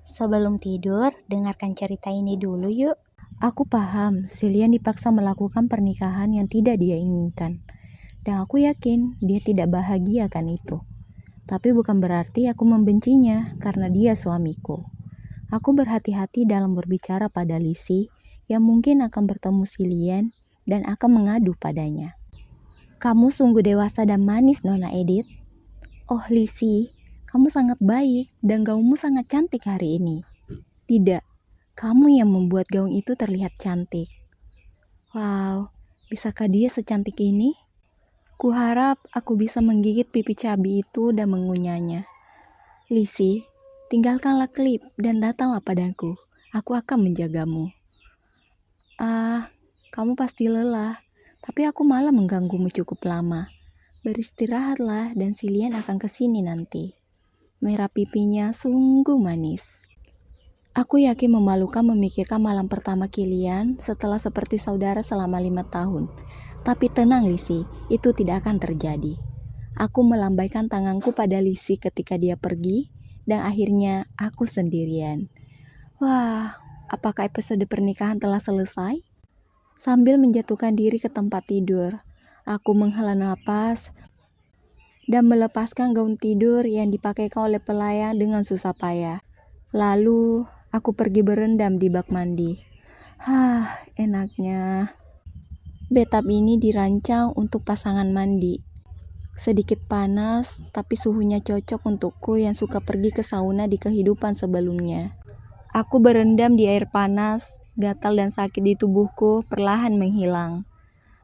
Sebelum tidur, dengarkan cerita ini dulu yuk. Aku paham, Silian dipaksa melakukan pernikahan yang tidak dia inginkan. Dan aku yakin dia tidak bahagia kan itu. Tapi bukan berarti aku membencinya karena dia suamiku. Aku berhati-hati dalam berbicara pada Lisi yang mungkin akan bertemu Silian dan akan mengadu padanya. Kamu sungguh dewasa dan manis, Nona Edith. Oh Lisi, kamu sangat baik dan gaunmu sangat cantik hari ini. Tidak, kamu yang membuat gaun itu terlihat cantik. Wow, bisakah dia secantik ini? Kuharap aku bisa menggigit pipi cabi itu dan mengunyahnya. Lisi, tinggalkanlah klip dan datanglah padaku. Aku akan menjagamu. Kamu pasti lelah, tapi aku malah mengganggumu cukup lama. Beristirahatlah dan Silian akan kesini nanti. Merah pipinya sungguh manis. Aku yakin memalukan memikirkan malam pertama Kilian setelah seperti saudara selama 5 tahun. Tapi tenang Lisi, itu tidak akan terjadi. Aku melambaikan tanganku pada Lisi ketika dia pergi, dan akhirnya aku sendirian. Wah, apakah episode pernikahan telah selesai? Sambil menjatuhkan diri ke tempat tidur, aku menghela napas dan melepaskan gaun tidur yang dipakaikan oleh pelayan dengan susah payah. Lalu, aku pergi berendam di bak mandi. Enaknya. Bathtub ini dirancang untuk pasangan mandi. Sedikit panas, tapi suhunya cocok untukku yang suka pergi ke sauna di kehidupan sebelumnya. Aku berendam di air panas, gatal dan sakit di tubuhku perlahan menghilang.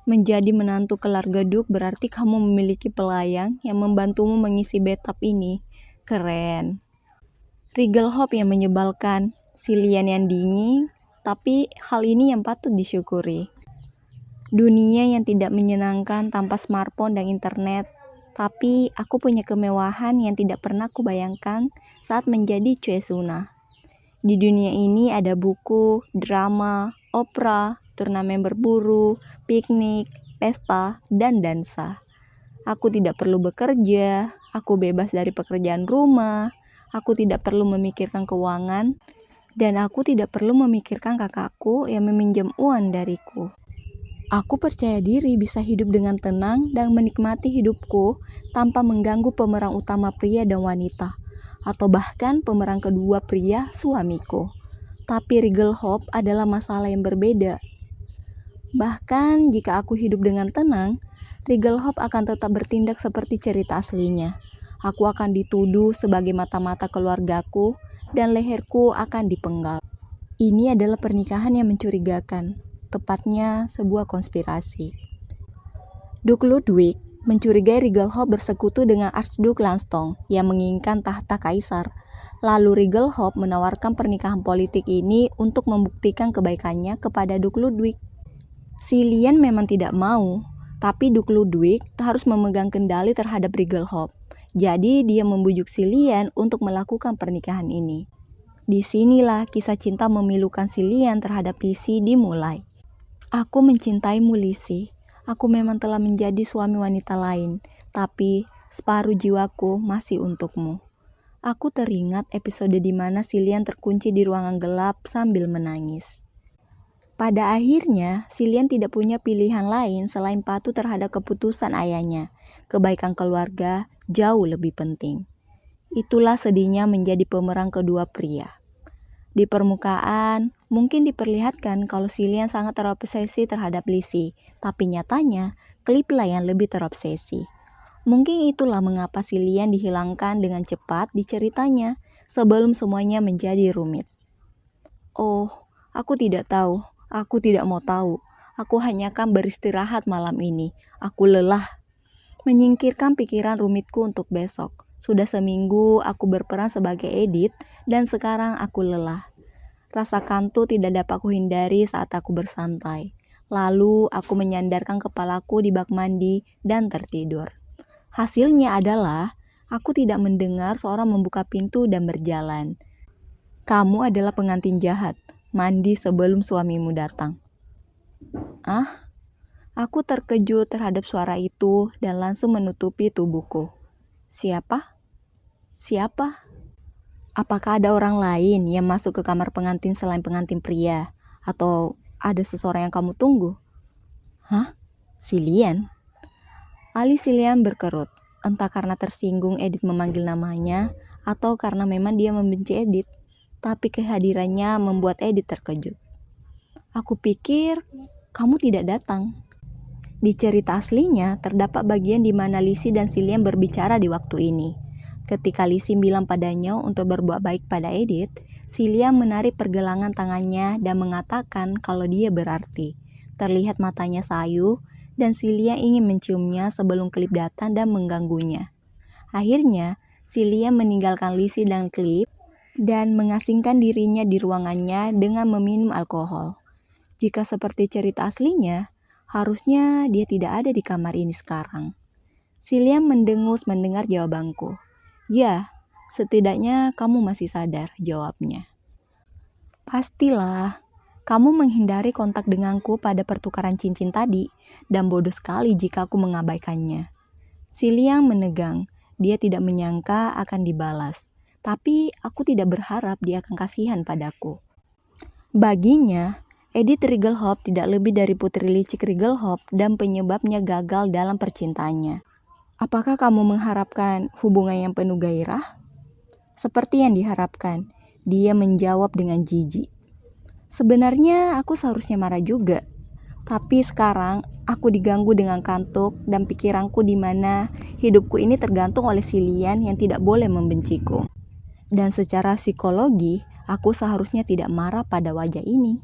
Menjadi menantu kelar geduk berarti kamu memiliki pelayan yang membantumu mengisi bathtub ini. Keren. Regal Hope yang menyebalkan, Silian yang dingin, tapi hal ini yang patut disyukuri. Dunia yang tidak menyenangkan tanpa smartphone dan internet, tapi aku punya kemewahan yang tidak pernah kubayangkan saat menjadi Cuesuna. Di dunia ini ada buku, drama, opera, turnamen berburu, piknik, pesta, dan dansa. Aku tidak perlu bekerja, aku bebas dari pekerjaan rumah, aku tidak perlu memikirkan keuangan, dan aku tidak perlu memikirkan kakakku yang meminjam uang dariku. Aku percaya diri bisa hidup dengan tenang dan menikmati hidupku tanpa mengganggu pemeran utama pria dan wanita, atau bahkan pemeran kedua pria suamiku. Tapi Regal Hope adalah masalah yang berbeda. Bahkan jika aku hidup dengan tenang, Regal Hope akan tetap bertindak seperti cerita aslinya. Aku akan dituduh sebagai mata-mata keluargaku dan leherku akan dipenggal. Ini adalah pernikahan yang mencurigakan, tepatnya sebuah konspirasi. Duke Ludwig mencurigai Regal Hope bersekutu dengan Archduke Langston yang menginginkan tahta kaisar. Lalu Regal Hope menawarkan pernikahan politik ini untuk membuktikan kebaikannya kepada Duke Ludwig. Silian memang tidak mau, tapi Duke Ludwig harus memegang kendali terhadap Regal Hope. Jadi dia membujuk Silian untuk melakukan pernikahan ini. Disinilah kisah cinta memilukan Silian terhadap Lisi dimulai. Aku mencintaimu Lisi. Aku memang telah menjadi suami wanita lain, tapi separuh jiwaku masih untukmu. Aku teringat episode di mana Silian terkunci di ruangan gelap sambil menangis. Pada akhirnya, Silian tidak punya pilihan lain selain patuh terhadap keputusan ayahnya. Kebaikan keluarga jauh lebih penting. Itulah sedihnya menjadi pemeran kedua pria. Di permukaan, mungkin diperlihatkan kalau Silian sangat terobsesi terhadap Lisi, tapi nyatanya, kliplah yang lebih terobsesi. Mungkin itulah mengapa Silian dihilangkan dengan cepat di ceritanya, sebelum semuanya menjadi rumit. Oh, aku tidak tahu. Aku tidak mau tahu. Aku hanya akan beristirahat malam ini. Aku lelah. Menyingkirkan pikiran rumitku untuk besok. Sudah seminggu aku berperan sebagai Edith dan sekarang aku lelah. Rasa kantuk tidak dapat kuhindari saat aku bersantai. Lalu aku menyandarkan kepalaku di bak mandi dan tertidur. Hasilnya adalah aku tidak mendengar seorang membuka pintu dan berjalan. Kamu adalah pengantin jahat. Mandi sebelum suamimu datang. Aku terkejut terhadap suara itu dan langsung menutupi tubuhku. Siapa? Siapa? Apakah ada orang lain yang masuk ke kamar pengantin selain pengantin pria? Atau ada seseorang yang kamu tunggu? Hah? Si Lian? Alis si Lian berkerut, entah karena tersinggung Edith memanggil namanya, atau karena memang dia membenci Edith. Tapi kehadirannya membuat Edith terkejut. Aku pikir kamu tidak datang. Di cerita aslinya, terdapat bagian di mana Lizzie dan si Lian berbicara di waktu ini. Ketika Lizzie bilang padanya untuk berbuat baik pada Edith, si Lian menarik pergelangan tangannya dan mengatakan kalau dia berarti. Terlihat matanya sayu, dan si Lian ingin menciumnya sebelum Cliff datang dan mengganggunya. Akhirnya, si Lian meninggalkan Lizzie dan Cliff dan mengasingkan dirinya di ruangannya dengan meminum alkohol. Jika seperti cerita aslinya, harusnya dia tidak ada di kamar ini sekarang. Si Lian mendengus mendengar jawabanku. Ya, setidaknya kamu masih sadar, jawabnya. Pastilah, kamu menghindari kontak denganku pada pertukaran cincin tadi, dan bodoh sekali jika aku mengabaikannya. Si Lian menegang, dia tidak menyangka akan dibalas. Tapi aku tidak berharap dia akan kasihan padaku. Baginya, Edith Rigelhop tidak lebih dari putri licik Rigelhop dan penyebabnya gagal dalam percintaannya. Apakah kamu mengharapkan hubungan yang penuh gairah? Seperti yang diharapkan, dia menjawab dengan jijik. Sebenarnya aku seharusnya marah juga. Tapi sekarang aku diganggu dengan kantuk dan pikiranku di mana hidupku ini tergantung oleh si Lian yang tidak boleh membenciku. Dan secara psikologi, aku seharusnya tidak marah pada wajah ini.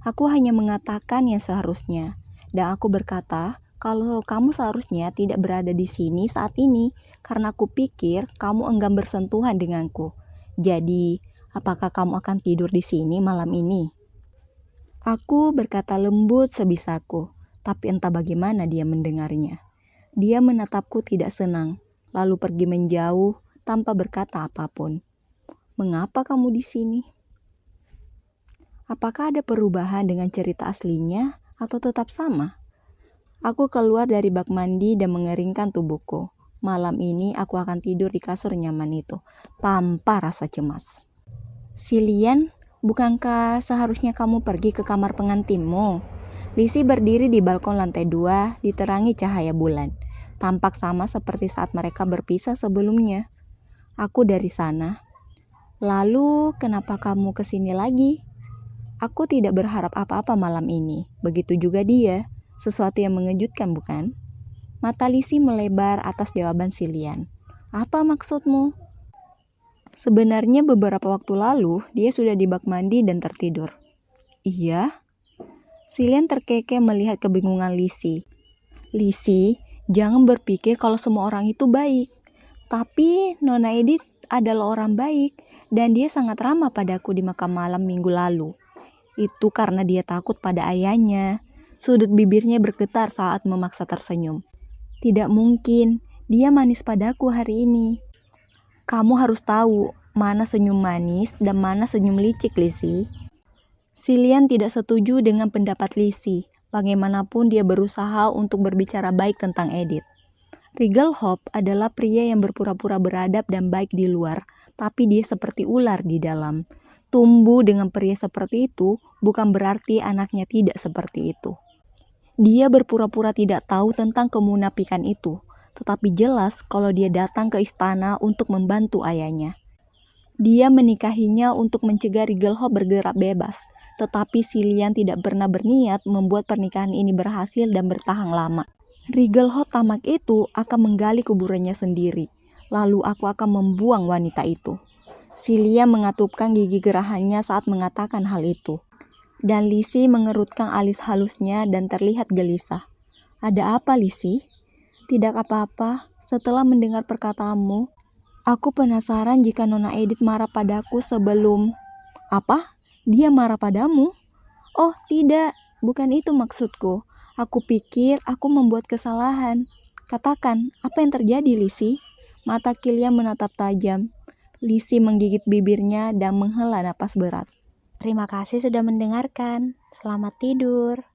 Aku hanya mengatakan yang seharusnya, dan aku berkata kalau kamu seharusnya tidak berada di sini saat ini karena aku pikir kamu enggan bersentuhan denganku. Jadi, apakah kamu akan tidur di sini malam ini? Aku berkata lembut sebisaku, tapi entah bagaimana dia mendengarnya. Dia menatapku tidak senang, lalu pergi menjauh tanpa berkata apapun. Mengapa kamu di sini? Apakah ada perubahan dengan cerita aslinya atau tetap sama? Aku keluar dari bak mandi dan mengeringkan tubuhku. Malam ini aku akan tidur di kasur nyaman itu, tanpa rasa cemas. Si Lian, bukankah seharusnya kamu pergi ke kamar pengantinmu? Lizzie berdiri di balkon lantai 2, diterangi cahaya bulan. Tampak sama seperti saat mereka berpisah sebelumnya. Aku dari sana. Lalu, kenapa kamu kesini lagi? Aku tidak berharap apa-apa malam ini. Begitu juga dia. Sesuatu yang mengejutkan, bukan? Mata Lizzie melebar atas jawaban si Lian. Apa maksudmu? Sebenarnya beberapa waktu lalu, dia sudah di bak mandi dan tertidur. Iya? Si Lian terkekeh melihat kebingungan Lizzie. Lizzie, jangan berpikir kalau semua orang itu baik. Tapi Nona Edith adalah orang baik, dan dia sangat ramah padaku di makan malam minggu lalu. Itu karena dia takut pada ayahnya. Sudut bibirnya bergetar saat memaksa tersenyum. Tidak mungkin, dia manis padaku hari ini. Kamu harus tahu mana senyum manis dan mana senyum licik, Lizzie. Si Lian tidak setuju dengan pendapat Lizzie. Bagaimanapun dia berusaha untuk berbicara baik tentang Edith. Rigelhop adalah pria yang berpura-pura beradab dan baik di luar, tapi dia seperti ular di dalam. Tumbuh dengan pria seperti itu bukan berarti anaknya tidak seperti itu. Dia berpura-pura tidak tahu tentang kemunafikan itu, tetapi jelas kalau dia datang ke istana untuk membantu ayahnya. Dia menikahinya untuk mencegah Rigelhop bergerak bebas, tetapi si Lian tidak pernah berniat membuat pernikahan ini berhasil dan bertahan lama. Rigelhop tamak itu akan menggali kuburannya sendiri, lalu aku akan membuang wanita itu. Si Lian mengatupkan gigi gerahannya saat mengatakan hal itu. Dan Lizzie mengerutkan alis halusnya dan terlihat gelisah. Ada apa, Lizzie? Tidak apa-apa, setelah mendengar perkataanmu, aku penasaran jika Nona Edith marah padaku sebelum... Apa? Dia marah padamu? Oh tidak, bukan itu maksudku. Aku pikir aku membuat kesalahan. Katakan, apa yang terjadi, Lizzie? Mata Kilian menatap tajam. Lizzie menggigit bibirnya dan menghela napas berat. Terima kasih sudah mendengarkan. Selamat tidur.